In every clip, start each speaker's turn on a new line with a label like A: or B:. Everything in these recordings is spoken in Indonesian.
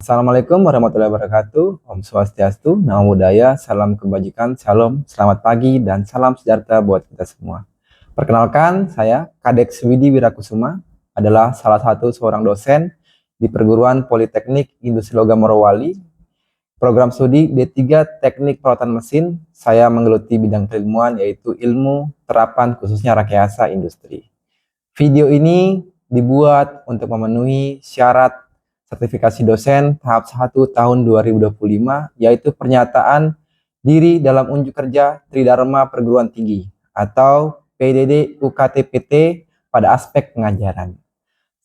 A: Assalamualaikum warahmatullahi wabarakatuh. Om Swastiastu, Namo Buddhaya, salam kebajikan, shalom, selamat pagi, dan salam sejahtera buat kita semua. Perkenalkan, saya Kadek Swidi Wirakusuma, adalah salah satu seorang dosen di Perguruan Politeknik Industri Logam Morowali. Program studi D3 Teknik Perawatan Mesin, saya menggeluti bidang keilmuan yaitu ilmu terapan khususnya rekayasa industri. Video ini dibuat untuk memenuhi syarat sertifikasi dosen tahap 1 tahun 2025, yaitu pernyataan diri dalam unjuk kerja Tridharma Perguruan Tinggi atau PDD UKT-PT pada aspek pengajaran.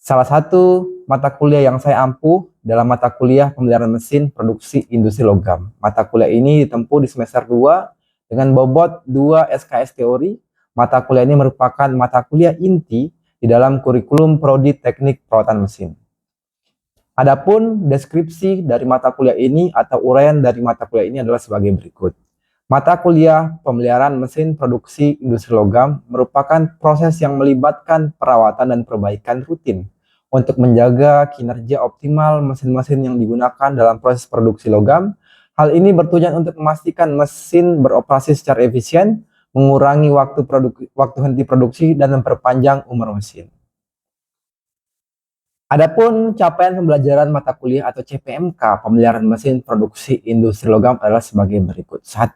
A: Salah satu mata kuliah yang saya ampuh dalam mata kuliah pemeliharaan mesin produksi industri logam. Mata kuliah ini ditempuh di semester 2 dengan bobot 2 SKS teori. Mata kuliah ini merupakan mata kuliah inti di dalam kurikulum prodi teknik perawatan mesin. Adapun deskripsi dari mata kuliah ini atau uraian dari mata kuliah ini adalah sebagai berikut. Mata kuliah pemeliharaan mesin produksi industri logam merupakan proses yang melibatkan perawatan dan perbaikan rutin untuk menjaga kinerja optimal mesin-mesin yang digunakan dalam proses produksi logam. Hal ini bertujuan untuk memastikan mesin beroperasi secara efisien, mengurangi waktu henti produksi, dan memperpanjang umur mesin. Adapun capaian pembelajaran mata kuliah atau CPMK pemeliharaan mesin produksi industri logam adalah sebagai berikut. 1.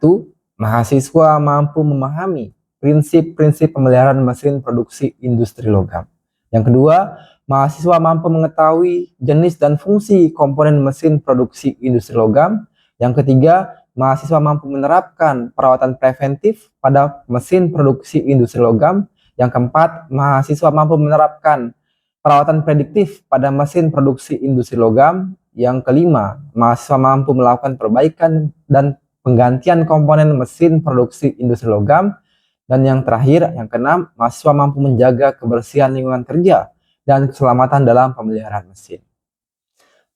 A: Mahasiswa mampu memahami prinsip-prinsip pemeliharaan mesin produksi industri logam. Yang kedua, mahasiswa mampu mengetahui jenis dan fungsi komponen mesin produksi industri logam. Yang ketiga, mahasiswa mampu menerapkan perawatan preventif pada mesin produksi industri logam. Yang keempat, mahasiswa mampu menerapkan perawatan prediktif pada mesin produksi industri logam. Yang kelima, mahasiswa mampu melakukan perbaikan dan penggantian komponen mesin produksi industri logam. Dan yang terakhir, yang keenam, mahasiswa mampu menjaga kebersihan lingkungan kerja dan keselamatan dalam pemeliharaan mesin.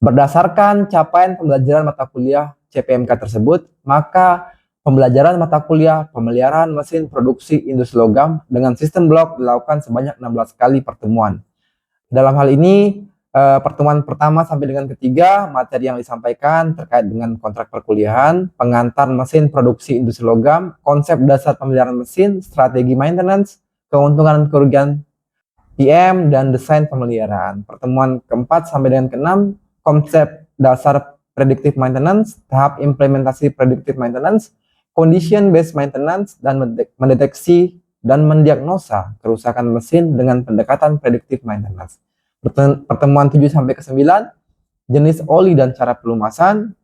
A: Berdasarkan capaian pembelajaran mata kuliah CPMK tersebut, maka pembelajaran mata kuliah pemeliharaan mesin produksi industri logam dengan sistem blok dilakukan sebanyak 16 kali pertemuan. Dalam hal ini, pertemuan pertama sampai dengan ketiga, materi yang disampaikan terkait dengan kontrak perkuliahan, pengantar mesin produksi industri logam, konsep dasar pemeliharaan mesin, strategi maintenance, keuntungan dan kerugian PM, dan desain pemeliharaan. Pertemuan keempat sampai dengan keenam, konsep dasar predictive maintenance, tahap implementasi predictive maintenance, condition based maintenance, dan mendeteksi dan mendiagnosa kerusakan mesin dengan pendekatan predictive maintenance. Pertemuan 7 sampai ke 9, jenis oli dan cara pelumasan.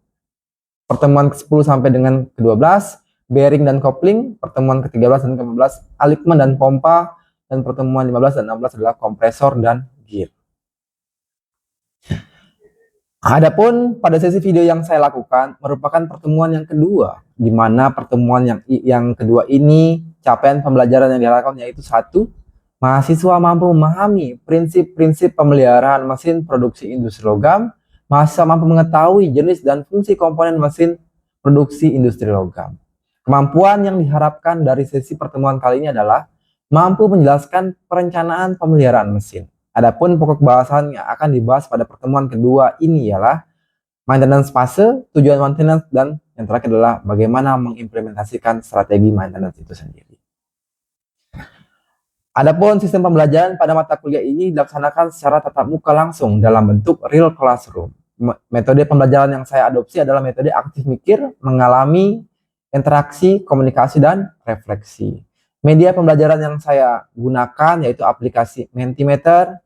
A: Pertemuan ke-10 sampai dengan ke-12, bearing dan coupling. Pertemuan ke-13 dan ke-14, alignment dan pompa. Dan pertemuan 15 dan 16 adalah kompresor dan gear. Adapun pada sesi video yang saya lakukan merupakan pertemuan yang kedua, di mana pertemuan yang kedua ini capaian pembelajaran yang dilakukan yaitu 1. Mahasiswa mampu memahami prinsip-prinsip pemeliharaan mesin produksi industri logam. Mahasiswa mampu mengetahui jenis dan fungsi komponen mesin produksi industri logam. Kemampuan yang diharapkan dari sesi pertemuan kali ini adalah mampu menjelaskan perencanaan pemeliharaan mesin. Adapun pokok bahasan yang akan dibahas pada pertemuan kedua ini ialah maintenance fase, tujuan maintenance, dan yang terakhir adalah bagaimana mengimplementasikan strategi maintenance itu sendiri. Adapun sistem pembelajaran pada mata kuliah ini dilaksanakan secara tatap muka langsung dalam bentuk real classroom. Metode pembelajaran yang saya adopsi adalah metode aktif mikir, mengalami, interaksi, komunikasi, dan refleksi. Media pembelajaran yang saya gunakan yaitu aplikasi Mentimeter,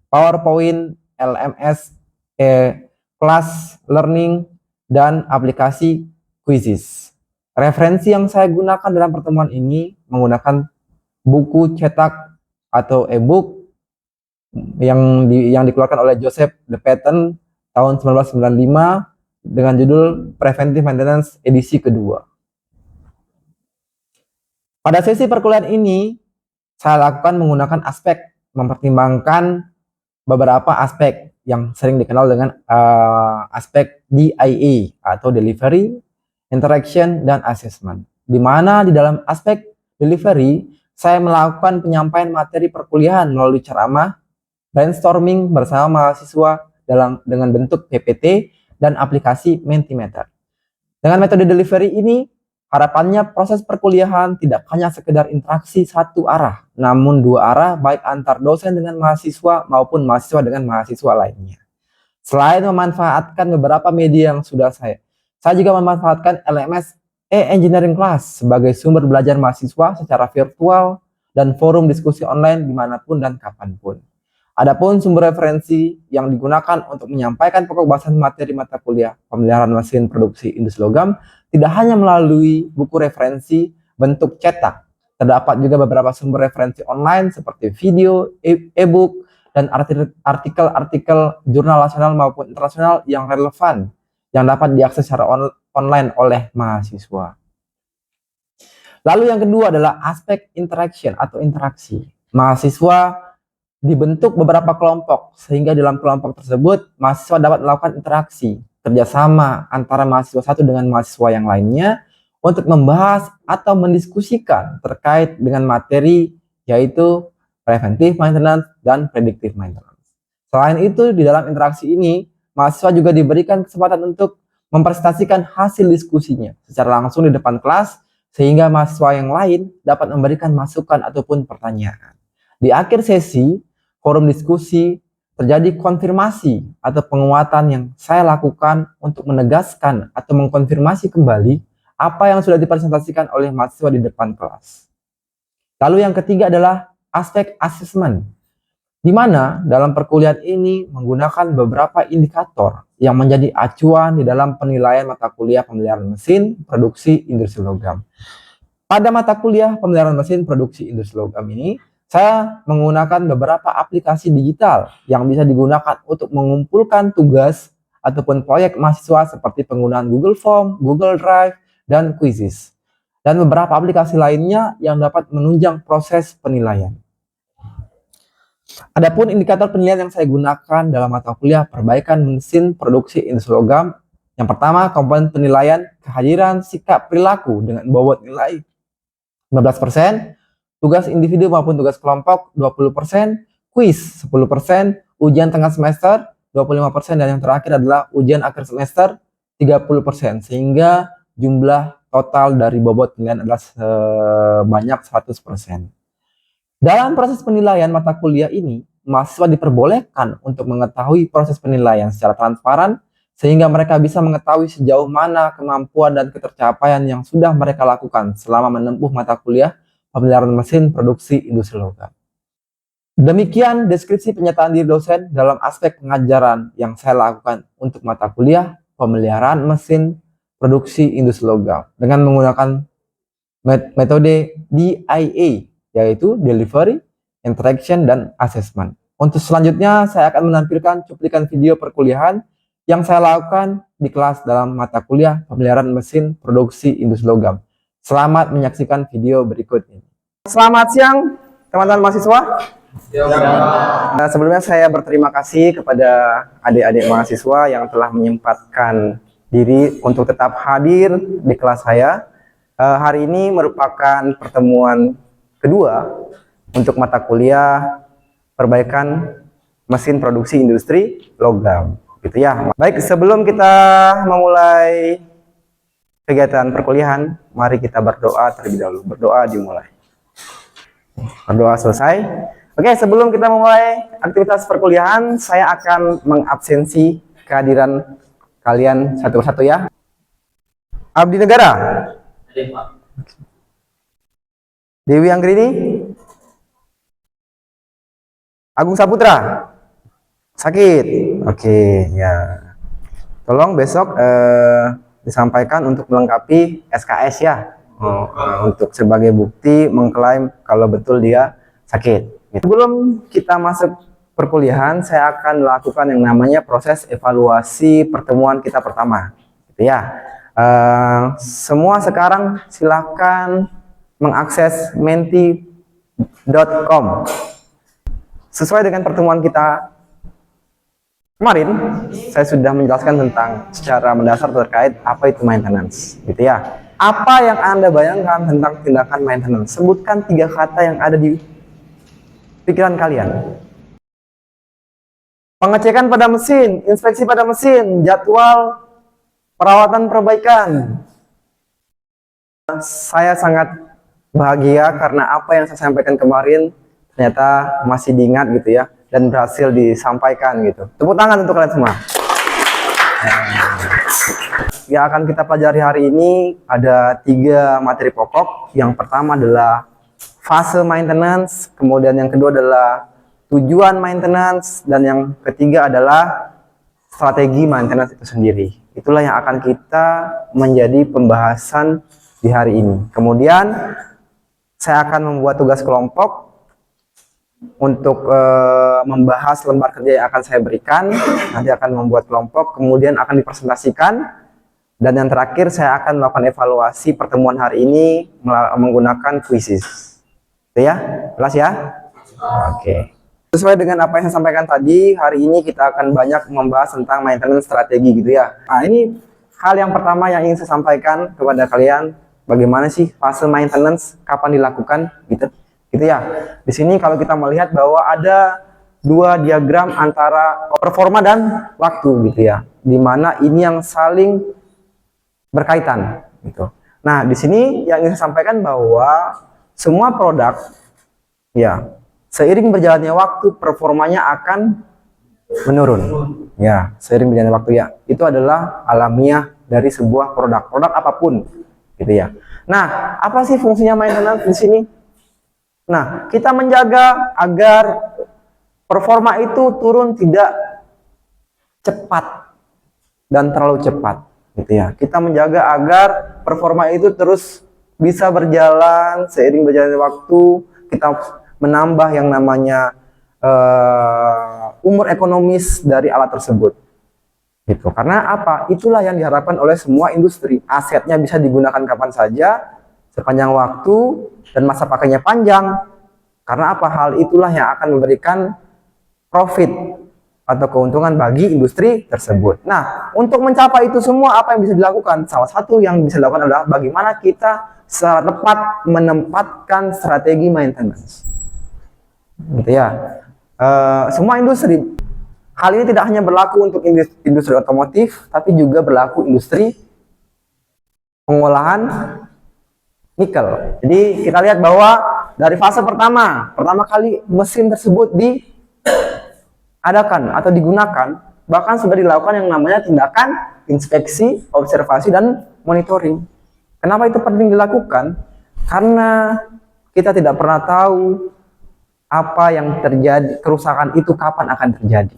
A: PowerPoint, LMS, Class Learning, dan aplikasi Quizzes. Referensi yang saya gunakan dalam pertemuan ini menggunakan buku cetak atau e-book yang dikeluarkan oleh Joseph De Patten tahun 1995 dengan judul Preventive Maintenance edisi kedua. Pada sesi perkuliahan ini, saya lakukan menggunakan mempertimbangkan beberapa aspek yang sering dikenal dengan aspek DIA atau Delivery, Interaction, dan Assessment. Di mana di dalam aspek delivery, saya melakukan penyampaian materi perkuliahan melalui ceramah, brainstorming bersama mahasiswa, dengan bentuk PPT dan aplikasi Mentimeter. Dengan metode delivery ini, harapannya proses perkuliahan tidak hanya sekedar interaksi satu arah, namun dua arah baik antar dosen dengan mahasiswa maupun mahasiswa dengan mahasiswa lainnya. Selain memanfaatkan beberapa media yang sudah saya juga memanfaatkan LMS e-Engineering Class sebagai sumber belajar mahasiswa secara virtual dan forum diskusi online dimanapun dan kapanpun. Adapun sumber referensi yang digunakan untuk menyampaikan pokok bahasan materi mata kuliah pemeliharaan mesin produksi industri logam tidak hanya melalui buku referensi bentuk cetak. Terdapat juga beberapa sumber referensi online seperti video, e-book, dan artikel-artikel jurnal nasional maupun internasional yang relevan yang dapat diakses secara online oleh mahasiswa. Lalu yang kedua adalah aspek interaction atau interaksi. Mahasiswa dibentuk beberapa kelompok, sehingga dalam kelompok tersebut mahasiswa dapat melakukan interaksi, kerjasama antara mahasiswa satu dengan mahasiswa yang lainnya untuk membahas atau mendiskusikan terkait dengan materi yaitu preventive maintenance dan predictive maintenance. Selain itu, di dalam interaksi ini, mahasiswa juga diberikan kesempatan untuk mempresentasikan hasil diskusinya secara langsung di depan kelas, sehingga mahasiswa yang lain dapat memberikan masukan ataupun pertanyaan. Di akhir sesi, forum diskusi, terjadi konfirmasi atau penguatan yang saya lakukan untuk menegaskan atau mengkonfirmasi kembali apa yang sudah dipresentasikan oleh mahasiswa di depan kelas. Lalu yang ketiga adalah aspek asesmen, di mana dalam perkuliahan ini menggunakan beberapa indikator yang menjadi acuan di dalam penilaian mata kuliah pemeliharaan mesin produksi industri logam. Pada mata kuliah pemeliharaan mesin produksi industri logam ini, saya menggunakan beberapa aplikasi digital yang bisa digunakan untuk mengumpulkan tugas ataupun proyek mahasiswa seperti penggunaan Google Form, Google Drive, dan Quizzes. Dan beberapa aplikasi lainnya yang dapat menunjang proses penilaian. Adapun indikator penilaian yang saya gunakan dalam mata kuliah perbaikan mesin produksi industri logam, yang pertama komponen penilaian kehadiran sikap perilaku dengan bobot nilai 15%, tugas individu maupun tugas kelompok 20%, kuis 10%, ujian tengah semester 25%, dan yang terakhir adalah ujian akhir semester 30%, sehingga jumlah total dari bobot penilaian adalah sebanyak 100%. Dalam proses penilaian mata kuliah ini, mahasiswa diperbolehkan untuk mengetahui proses penilaian secara transparan, sehingga mereka bisa mengetahui sejauh mana kemampuan dan ketercapaian yang sudah mereka lakukan selama menempuh mata kuliah pemeliharaan mesin produksi industri logam. Demikian deskripsi penyataan diri dosen dalam aspek pengajaran yang saya lakukan untuk mata kuliah pemeliharaan mesin produksi industri logam dengan menggunakan metode DIA, yaitu Delivery, Interaction, dan Assessment. Untuk selanjutnya, saya akan menampilkan cuplikan video perkuliahan yang saya lakukan di kelas dalam mata kuliah pemeliharaan mesin produksi industri logam. Selamat menyaksikan video berikut ini. Selamat siang, teman-teman mahasiswa. Sebelumnya saya berterima kasih kepada adik-adik mahasiswa yang telah menyempatkan diri untuk tetap hadir di kelas saya. Hari ini merupakan pertemuan kedua untuk mata kuliah perbaikan mesin produksi industri logam, gitu ya. Baik, sebelum kita memulai kegiatan perkuliahan, mari kita berdoa terlebih dahulu. Berdoa dimulai. Berdoa selesai. Oke, sebelum kita memulai aktivitas perkuliahan, saya akan mengabsensi kehadiran kalian satu persatu ya. Abdi negara. Dewi Anggrini. Agung Saputra. Sakit. Oke, ya. Tolong besok disampaikan untuk melengkapi SKS ya, untuk sebagai bukti mengklaim kalau betul dia sakit. Sebelum kita masuk perkuliahan, saya akan melakukan yang namanya proses evaluasi pertemuan kita pertama, gitu ya. Semua sekarang silakan mengakses menti.com. Sesuai dengan pertemuan kita kemarin, saya sudah menjelaskan tentang secara mendasar terkait apa itu maintenance, gitu ya. Apa yang Anda bayangkan tentang tindakan maintenance? Sebutkan 3 kata yang ada di pikiran kalian. Pengecekan pada mesin, inspeksi pada mesin, jadwal perawatan perbaikan. Saya sangat bahagia karena apa yang saya sampaikan kemarin ternyata masih diingat gitu ya, dan berhasil disampaikan gitu. Tepuk tangan untuk kalian semua. Yang akan kita pelajari hari ini ada 3 materi pokok. Yang pertama adalah fase maintenance, kemudian yang kedua adalah tujuan maintenance, dan yang ketiga adalah strategi maintenance itu sendiri. Itulah yang akan kita menjadi pembahasan di hari ini. Kemudian saya akan membuat tugas kelompok untuk membahas lembar kerja yang akan saya berikan. Nanti akan membuat kelompok, kemudian akan dipresentasikan, dan yang terakhir saya akan melakukan evaluasi pertemuan hari ini menggunakan quizzes. Oke ya, jelas ya? Oke. Sesuai dengan apa yang saya sampaikan tadi, hari ini kita akan banyak membahas tentang maintenance strategi gitu ya. Nah, ini hal yang pertama yang ingin saya sampaikan kepada kalian, bagaimana sih fase maintenance, kapan dilakukan gitu. Gitu ya. Di sini kalau kita melihat bahwa ada 2 diagram antara performa dan waktu gitu ya. Di mana ini yang saling berkaitan gitu. Nah, di sini yang ingin saya sampaikan bahwa semua produk ya, seiring berjalannya waktu performanya akan menurun. Ya, seiring berjalannya waktu ya. Itu adalah alamiah dari sebuah produk apapun gitu ya. Nah, apa sih fungsinya maintenance di sini? Nah, kita menjaga agar performa itu turun tidak cepat dan terlalu cepat gitu ya. Kita menjaga agar performa itu terus bisa berjalan seiring berjalannya waktu. Kita menambah yang namanya umur ekonomis dari alat tersebut gitu. Karena apa? Itulah yang diharapkan oleh semua industri. Asetnya bisa digunakan kapan saja sepanjang waktu dan masa pakainya panjang. Karena apa? Hal itulah yang akan memberikan profit atau keuntungan bagi industri tersebut. Nah, untuk mencapai itu semua apa yang bisa dilakukan? Salah satu yang bisa dilakukan adalah bagaimana kita secara tepat menempatkan strategi maintenance. Gitu ya. Semua industri, hal ini tidak hanya berlaku untuk industri otomotif, tapi juga berlaku industri pengolahan nikel. Jadi kita lihat bahwa dari fase pertama kali mesin tersebut diadakan atau digunakan, bahkan sudah dilakukan yang namanya tindakan inspeksi, observasi, dan monitoring. Kenapa itu penting dilakukan? Karena kita tidak pernah tahu apa yang terjadi, kerusakan itu kapan akan terjadi,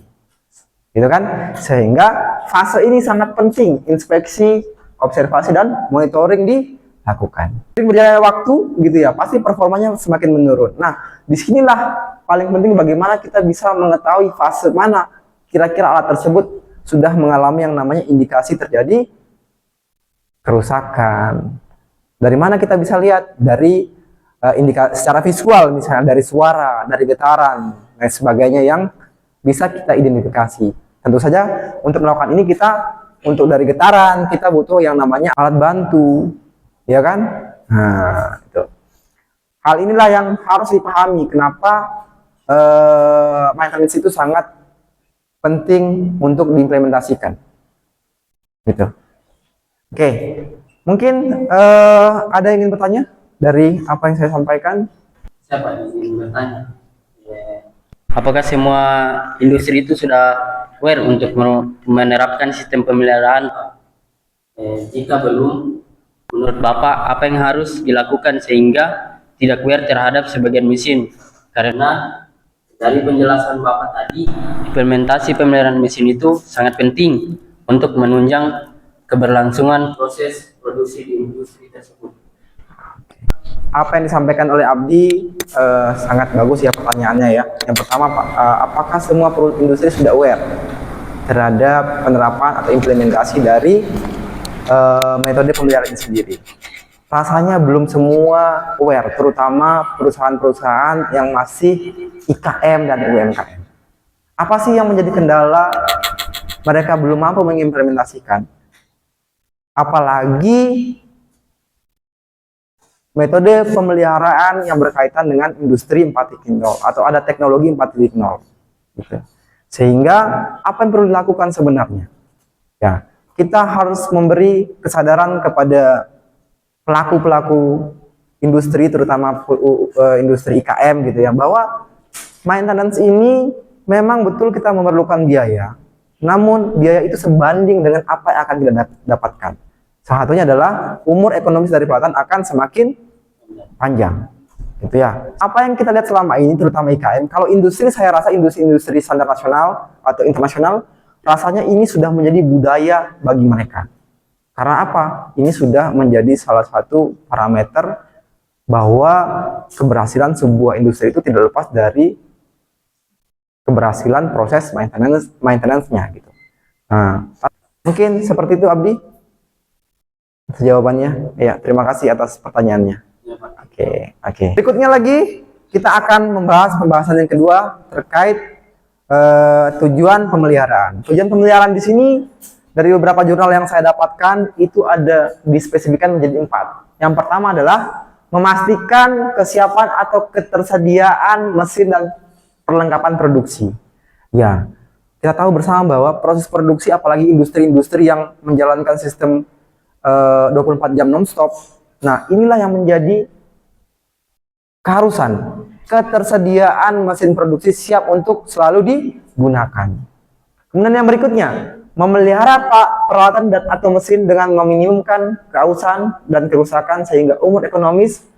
A: gitu kan? Sehingga fase ini sangat penting, inspeksi, observasi, dan monitoring dilakukan. Berjalannya waktu, gitu ya, pasti performanya semakin menurun. Nah, disinilah paling penting bagaimana kita bisa mengetahui fase mana kira-kira alat tersebut sudah mengalami yang namanya indikasi terjadi kerusakan. Dari mana kita bisa lihat? Dari indikasi secara visual, misalnya dari suara, dari getaran, dan sebagainya yang bisa kita identifikasi. Tentu saja untuk melakukan ini untuk dari getaran kita butuh yang namanya alat bantu, ya kan? Nah, itu. Hal inilah yang harus dipahami kenapa maintenance itu sangat penting untuk diimplementasikan. Gitu. Oke, mungkin ada yang ingin bertanya dari apa yang saya sampaikan?
B: Siapa yang ingin bertanya? Apakah semua industri itu sudah aware untuk menerapkan sistem pemeliharaan? Jika belum, menurut Bapak apa yang harus dilakukan sehingga tidak aware terhadap sebagian mesin? Karena dari penjelasan Bapak tadi, implementasi pemeliharaan mesin itu sangat penting untuk menunjang keberlangsungan proses produksi di industri tersebut.
A: Apa yang disampaikan oleh Abdi sangat bagus ya pertanyaannya ya. Yang pertama, apakah semua industri sudah aware terhadap penerapan atau implementasi dari metode pemeliharaan ini sendiri? Rasanya belum semua aware, terutama perusahaan-perusahaan yang masih IKM dan UMKM. Apa sih yang menjadi kendala mereka belum mampu mengimplementasikan? Apalagi metode pemeliharaan yang berkaitan dengan industri 4.0 atau ada teknologi 4.0 gitu. Sehingga apa yang perlu dilakukan sebenarnya? Ya, kita harus memberi kesadaran kepada pelaku-pelaku industri, terutama industri IKM gitu ya, bahwa maintenance ini memang betul kita memerlukan biaya, namun biaya itu sebanding dengan apa yang akan kita dapatkan. Salah satunya adalah umur ekonomis dari peralatan akan semakin panjang. Gitu ya. Apa yang kita lihat selama ini, terutama IKM, kalau industri, saya rasa industri-industri standar nasional atau internasional, rasanya ini sudah menjadi budaya bagi mereka. Karena apa? Ini sudah menjadi salah satu parameter bahwa keberhasilan sebuah industri itu tidak lepas dari keberhasilan proses maintenance-nya gitu. Nah, mungkin seperti itu Abdi jawabannya. Ya, terima kasih atas pertanyaannya. Oke. Berikutnya lagi kita akan membahas pembahasan yang kedua terkait tujuan pemeliharaan. Tujuan pemeliharaan di sini dari beberapa jurnal yang saya dapatkan itu ada dispesifikkan menjadi 4. Yang pertama adalah memastikan kesiapan atau ketersediaan mesin dan perlengkapan produksi. Ya, kita tahu bersama bahwa proses produksi, apalagi industri-industri yang menjalankan sistem 24 jam non-stop. Nah, inilah yang menjadi keharusan, ketersediaan mesin produksi siap untuk selalu digunakan. Kemudian yang berikutnya, memelihara peralatan dan atau mesin dengan meminimumkan keharusan dan kerusakan sehingga umur ekonomis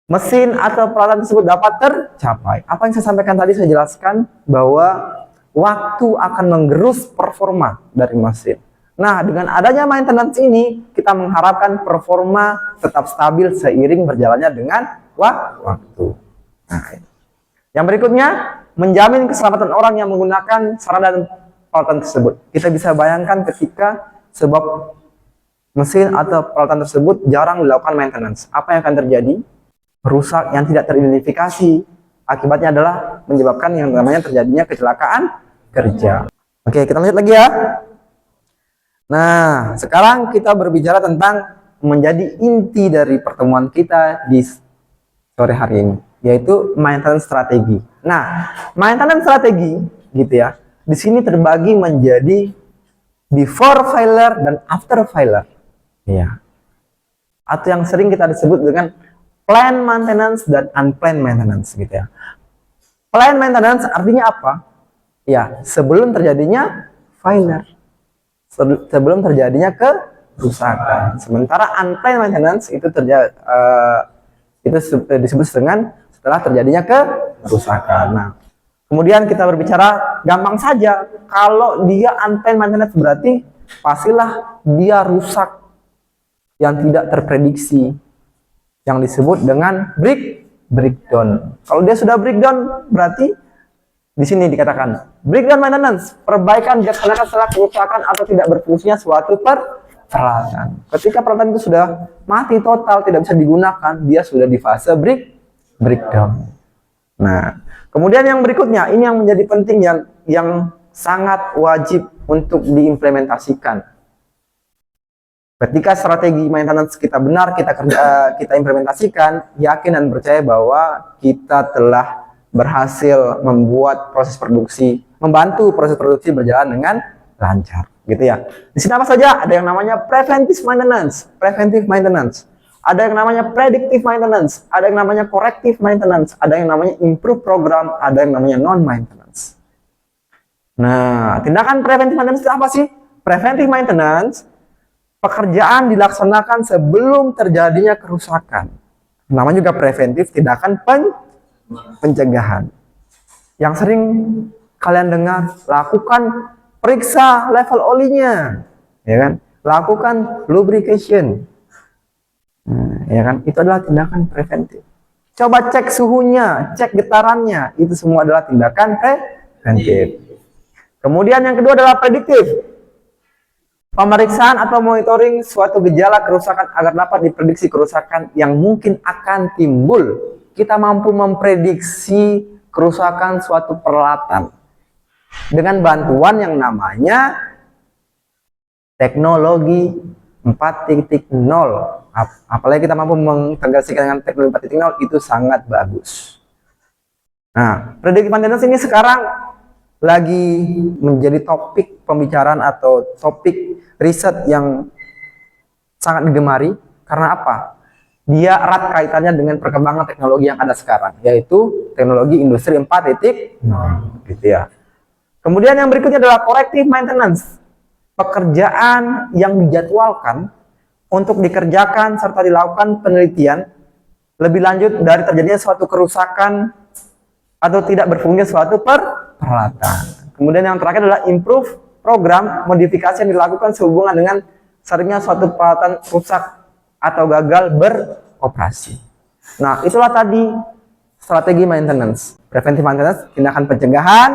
A: mesin atau peralatan tersebut dapat tercapai. Apa yang saya sampaikan tadi saya jelaskan bahwa waktu akan menggerus performa dari mesin. Nah, dengan adanya maintenance ini, kita mengharapkan performa tetap stabil seiring berjalannya dengan waktu. Nah, yang berikutnya, menjamin keselamatan orang yang menggunakan sarana dan peralatan tersebut. Kita bisa bayangkan ketika sebab mesin atau peralatan tersebut jarang dilakukan maintenance. Apa yang akan terjadi? Rusak yang tidak teridentifikasi. Akibatnya adalah menyebabkan yang namanya terjadinya kecelakaan kerja. Oke, kita lanjut lagi ya. Nah, sekarang kita berbicara tentang menjadi inti dari pertemuan kita di sore hari ini, yaitu maintenance strategi. Nah, maintenance strategi gitu ya, di sini terbagi menjadi before failure dan after failure. Ya. Atau yang sering kita disebut dengan planned maintenance dan unplanned maintenance gitu ya. Planned maintenance artinya apa? Ya, sebelum terjadinya failure. Sebelum terjadinya kerusakan. Sementara unplanned maintenance itu disebut dengan setelah terjadinya kerusakan. Nah, kemudian kita berbicara gampang saja, kalau dia unplanned maintenance berarti pastilah dia rusak yang tidak terprediksi, yang disebut dengan breakdown. Kalau dia sudah breakdown berarti di sini dikatakan breakdown maintenance, perbaikan dilaksanakan setelah kerusakan atau tidak berfungsinya suatu peralatan. Ketika peralatan itu sudah mati total, tidak bisa digunakan, dia sudah di fase breakdown. Nah, kemudian yang berikutnya, ini yang menjadi penting, yang sangat wajib untuk diimplementasikan. Ketika strategi maintenance kita benar, kita implementasikan, yakin dan percaya bahwa kita telah berhasil membuat proses produksi, membantu proses produksi berjalan dengan lancar, gitu ya. Di sini apa saja? Ada yang namanya preventive maintenance, ada yang namanya predictive maintenance, ada yang namanya corrective maintenance, ada yang namanya improve program, ada yang namanya non maintenance. Nah, tindakan preventive maintenance itu apa sih? Preventive maintenance, pekerjaan dilaksanakan sebelum terjadinya kerusakan. Namanya juga preventif, tindakan pencegahan. Yang sering kalian dengar, lakukan periksa level olinya, ya kan? Lakukan lubrication, ya kan? Itu adalah tindakan preventif. Coba cek suhunya, cek getarannya, itu semua adalah tindakan preventif. Kemudian yang kedua adalah prediktif, pemeriksaan atau monitoring suatu gejala kerusakan agar dapat diprediksi kerusakan yang mungkin akan timbul. Kita mampu memprediksi kerusakan suatu peralatan dengan bantuan yang namanya teknologi 4.0. Apalagi kita mampu mengintegrasikan dengan teknologi 4.0, itu sangat bagus. Nah, predictive maintenance ini sekarang lagi menjadi topik pembicaraan atau topik riset yang sangat digemari. Karena apa? Dia erat kaitannya dengan perkembangan teknologi yang ada sekarang, yaitu teknologi industri 4.0 gitu ya. Kemudian yang berikutnya adalah corrective maintenance. Pekerjaan yang dijadwalkan untuk dikerjakan serta dilakukan penelitian lebih lanjut dari terjadinya suatu kerusakan atau tidak berfungsinya suatu peralatan. Kemudian yang terakhir adalah improve program modifikasi yang dilakukan sehubungan dengan seringnya suatu peralatan rusak atau gagal beroperasi. Nah, itulah tadi strategi maintenance. Preventive maintenance, tindakan pencegahan.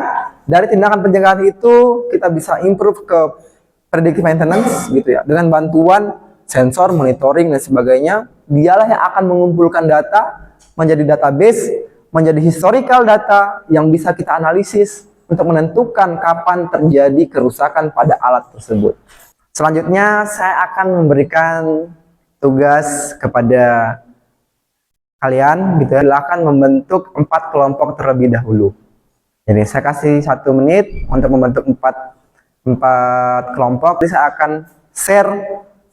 A: Dari tindakan pencegahan itu kita bisa improve ke predictive maintenance gitu ya. Dengan bantuan sensor, monitoring dan sebagainya, dialah yang akan mengumpulkan data menjadi database, menjadi historical data yang bisa kita analisis untuk menentukan kapan terjadi kerusakan pada alat tersebut. Selanjutnya saya akan memberikan tugas kepada kalian gitu ya. Silakan membentuk 4 kelompok terlebih dahulu. Jadi saya kasih 1 menit untuk membentuk 4 kelompok. Jadi saya akan share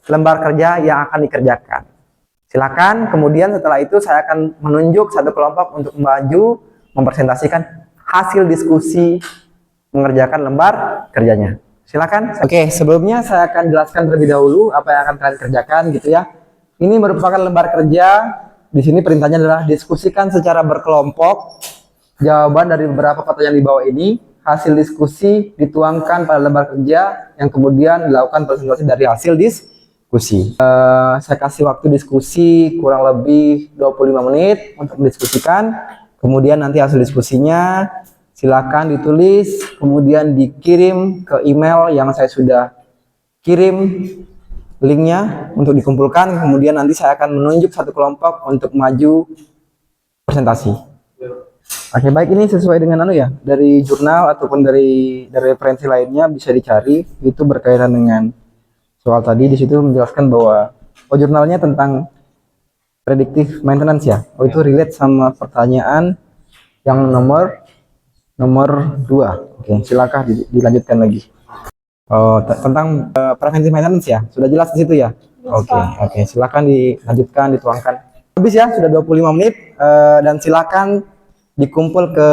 A: lembar kerja yang akan dikerjakan. Silakan, kemudian setelah itu saya akan menunjuk 1 kelompok untuk maju mempresentasikan hasil diskusi mengerjakan lembar kerjanya. Silakan. Oke, sebelumnya saya akan jelaskan terlebih dahulu apa yang akan kalian kerjakan gitu ya. Ini merupakan lembar kerja. Di sini perintahnya adalah diskusikan secara berkelompok jawaban dari beberapa pertanyaan di bawah ini. Hasil diskusi dituangkan pada lembar kerja yang kemudian dilakukan presentasi dari hasil diskusi. Saya kasih waktu diskusi kurang lebih 25 menit untuk mendiskusikan. Kemudian nanti hasil diskusinya silakan ditulis, kemudian dikirim ke email yang saya sudah kirim linknya untuk dikumpulkan. Kemudian nanti saya akan menunjuk 1 kelompok untuk maju presentasi. Oke, baik, ini sesuai dengan dari jurnal ataupun dari referensi lainnya bisa dicari. Itu berkaitan dengan soal tadi. Di situ menjelaskan bahwa jurnalnya tentang predictive maintenance ya. Itu relate sama pertanyaan yang nomor 2. Oke, silakan dilanjutkan lagi. Tentang preventive maintenance ya. Sudah jelas di situ ya? Oke, silakan dilanjutkan, dituangkan. Habis ya, sudah 25 menit dan silakan dikumpul ke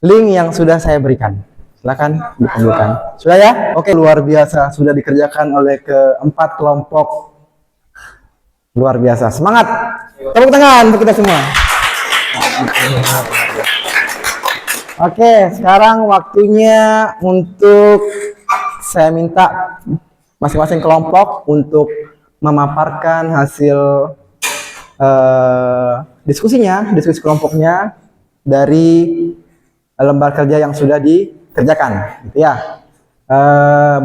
A: link yang sudah saya berikan. Silakan dikumpulkan. Sudah ya? Oke, luar biasa sudah dikerjakan oleh ke-4 kelompok. Luar biasa. Semangat. Tepuk tangan untuk kita semua. Oke, sekarang waktunya untuk saya minta masing-masing kelompok untuk memaparkan hasil diskusi kelompoknya dari lembar kerja yang sudah dikerjakan, gitu ya.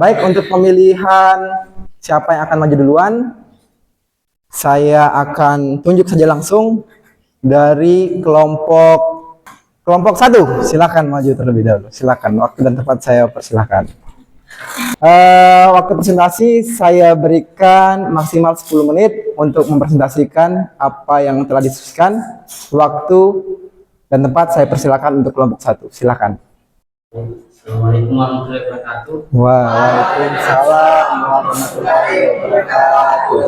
A: Baik, untuk pemilihan siapa yang akan maju duluan, saya akan tunjuk saja langsung dari kelompok 1. Silakan maju terlebih dahulu. Silakan, waktu dan tempat saya persilahkan. Waktu presentasi saya berikan maksimal 10 menit untuk mempresentasikan apa yang telah diskusikan. Waktu dan tempat saya persilakan untuk kelompok 1. Silakan.
B: Assalamualaikum warahmatullahi wabarakatuh.
A: Waalaikumsalam warahmatullahi wabarakatuh.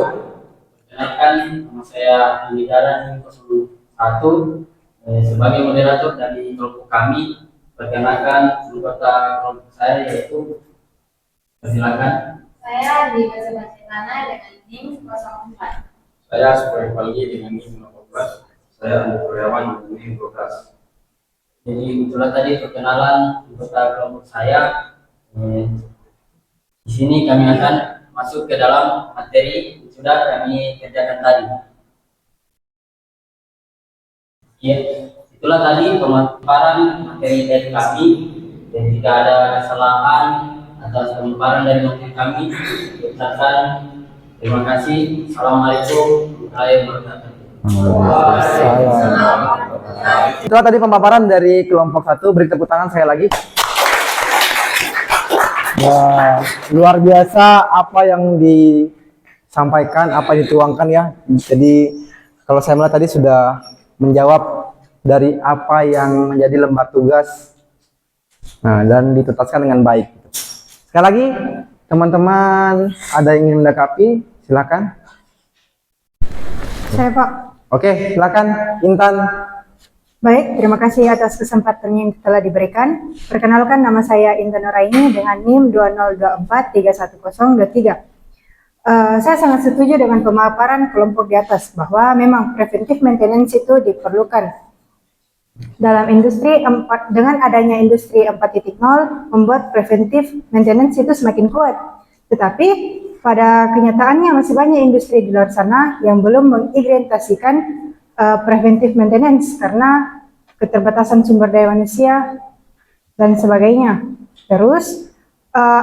B: Perkenalkan, nama saya Andi Dara 01 sebagai moderator dari kelompok kami. Perkenalkan anggota kelompok saya yaitu, silakan.
C: Saya di Bahasa Tanah dengan NIM 04.
D: Saya Sukoy Palgi dengan NIM 15. Saya Andi Kuryawan dengan NIM 12.
B: Jadi itulah tadi perkenalan anggota kelompok saya. Di sini kami akan masuk ke dalam materi yang sudah kami kerjakan tadi. Ya, itulah tadi pemaparan materi dari kami, dan jika ada kesalahan atas pemaparan dari materi kami, ucapkan terima kasih. Assalamualaikum warahmatullahi wabarakatuh.
A: Itulah tadi pemaparan dari kelompok 1. Beri tepuk tangan sekali lagi. Wah, luar biasa apa yang disampaikan, apa yang dituangkan ya. Jadi kalau saya melihat tadi sudah menjawab dari apa yang menjadi lembar tugas Nah, dan dituntaskan dengan baik. Sekali lagi, teman-teman ada yang ingin mendakapi, silakan.
E: Saya Pak.
A: Oke, silakan Intan.
E: Baik, terima kasih atas kesempatan yang telah diberikan. Perkenalkan, nama saya Intan Nuraini dengan NIM 202431023. Saya sangat setuju dengan pemaparan kelompok di atas bahwa memang preventive maintenance itu diperlukan. Dalam industri dengan adanya industri 4.0 membuat preventive maintenance itu semakin kuat. Tetapi pada kenyataannya masih banyak industri di luar sana yang belum mengimplementasikan preventive maintenance karena keterbatasan sumber daya manusia dan sebagainya. Terus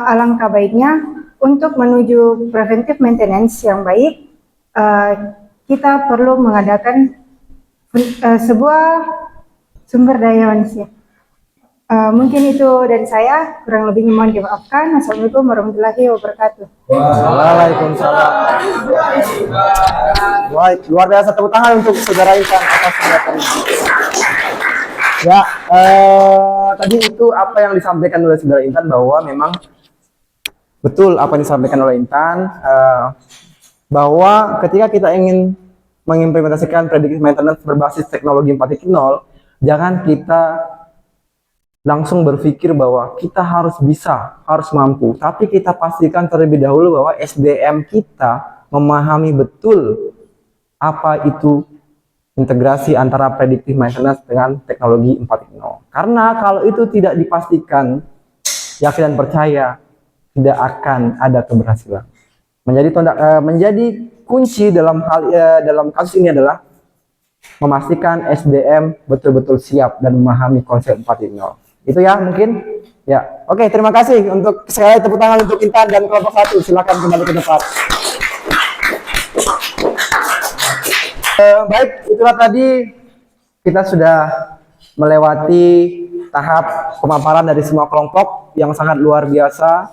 E: alangkah baiknya untuk menuju preventive maintenance yang baik, kita perlu mengadakan sebuah sumber daya manusia. Mungkin itu dari saya, kurang lebihnya mohon dimaafkan. Assalamualaikum warahmatullahi wabarakatuh.
A: Waalaikumsalam. Baik, luar biasa, tepuk tangan untuk saudara Intan atas kegiatannya. Ya, tadi itu apa yang disampaikan oleh saudara Intan, bahwa memang betul apa yang disampaikan oleh Intan, bahwa ketika kita ingin mengimplementasikan predictive maintenance berbasis teknologi 4.0, jangan kita langsung berpikir bahwa kita harus bisa, harus mampu. Tapi kita pastikan terlebih dahulu bahwa SDM kita memahami betul apa itu integrasi antara predictive maintenance dengan teknologi 4.0. Karena kalau itu tidak dipastikan, yakin dan percaya, tidak akan ada keberhasilan. Menjadi kunci dalam kasus ini adalah memastikan SDM betul-betul siap dan memahami konsep 4.0. Itu ya mungkin. Ya, oke, terima kasih untuk sekali tepuk tangan untuk Intan dan kelompok 1. Silakan kembali ke depan. Baik, itulah tadi kita sudah melewati tahap pemaparan dari semua kelompok yang sangat luar biasa,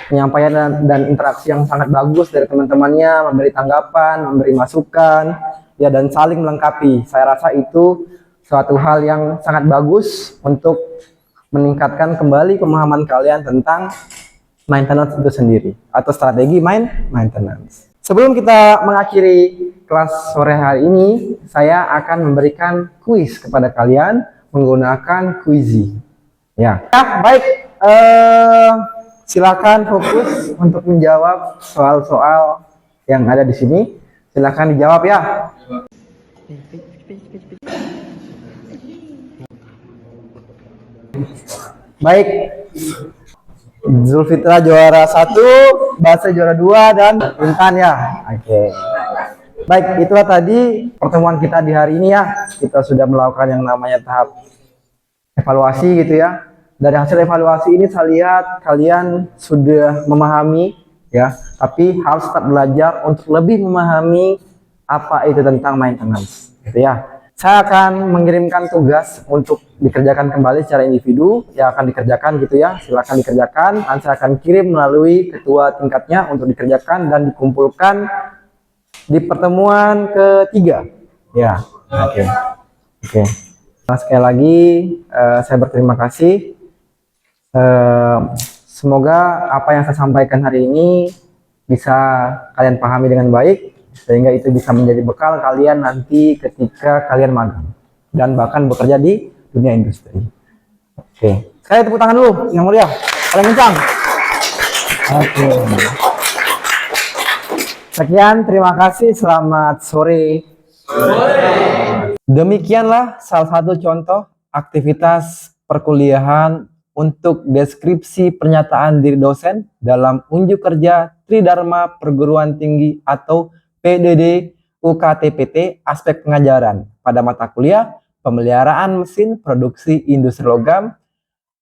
A: penyampaian dan interaksi yang sangat bagus dari teman-temannya, memberi tanggapan, memberi masukan, ya, dan saling melengkapi. Saya rasa itu suatu hal yang sangat bagus untuk meningkatkan kembali pemahaman kalian tentang maintenance itu sendiri atau strategi maintenance. Sebelum kita mengakhiri kelas sore hari ini, saya akan memberikan kuis kepada kalian menggunakan Quizy. Ya, baik. Silakan fokus untuk menjawab soal-soal yang ada di sini. Silakan dijawab ya. Baik, Zulfitra juara 1, Basri juara 2, dan Intan ya. Oke. Baik, itulah tadi pertemuan kita di hari ini ya. Kita sudah melakukan yang namanya tahap evaluasi gitu ya. Dari hasil evaluasi ini saya lihat kalian sudah memahami ya, tapi harus tetap belajar untuk lebih memahami apa itu tentang maintenance gitu ya. Saya akan mengirimkan tugas untuk dikerjakan kembali secara individu, yang akan dikerjakan gitu ya. Silakan dikerjakan, dan saya akan kirim melalui ketua tingkatnya untuk dikerjakan dan dikumpulkan di pertemuan ketiga. Ya, oke. Oke. Nah, sekali lagi saya berterima kasih. Semoga apa yang saya sampaikan hari ini bisa kalian pahami dengan baik, sehingga itu bisa menjadi bekal kalian nanti ketika kalian magang dan bahkan bekerja di dunia industri. Oke, saya tepuk tangan dulu yang mulia, paling kencang. Oke. Sekian, terima kasih, selamat sore. Demikianlah salah satu contoh aktivitas perkuliahan untuk deskripsi pernyataan diri dosen dalam unjuk kerja Tridharma Perguruan Tinggi atau PDD UKTPT aspek pengajaran pada mata kuliah pemeliharaan mesin produksi industri logam,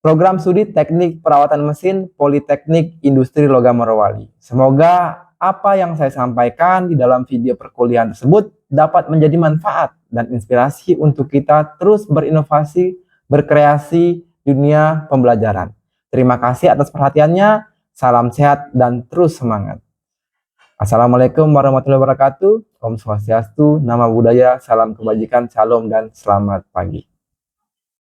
A: program studi teknik perawatan mesin Politeknik Industri Logam Morowali. Semoga apa yang saya sampaikan di dalam video perkuliahan tersebut dapat menjadi manfaat dan inspirasi untuk kita terus berinovasi, berkreasi dunia pembelajaran. Terima kasih atas perhatiannya. Salam sehat dan terus semangat. Assalamualaikum warahmatullahi wabarakatuh. Om Swastiastu, Namo Buddhaya, salam kebajikan, shalom, dan selamat pagi.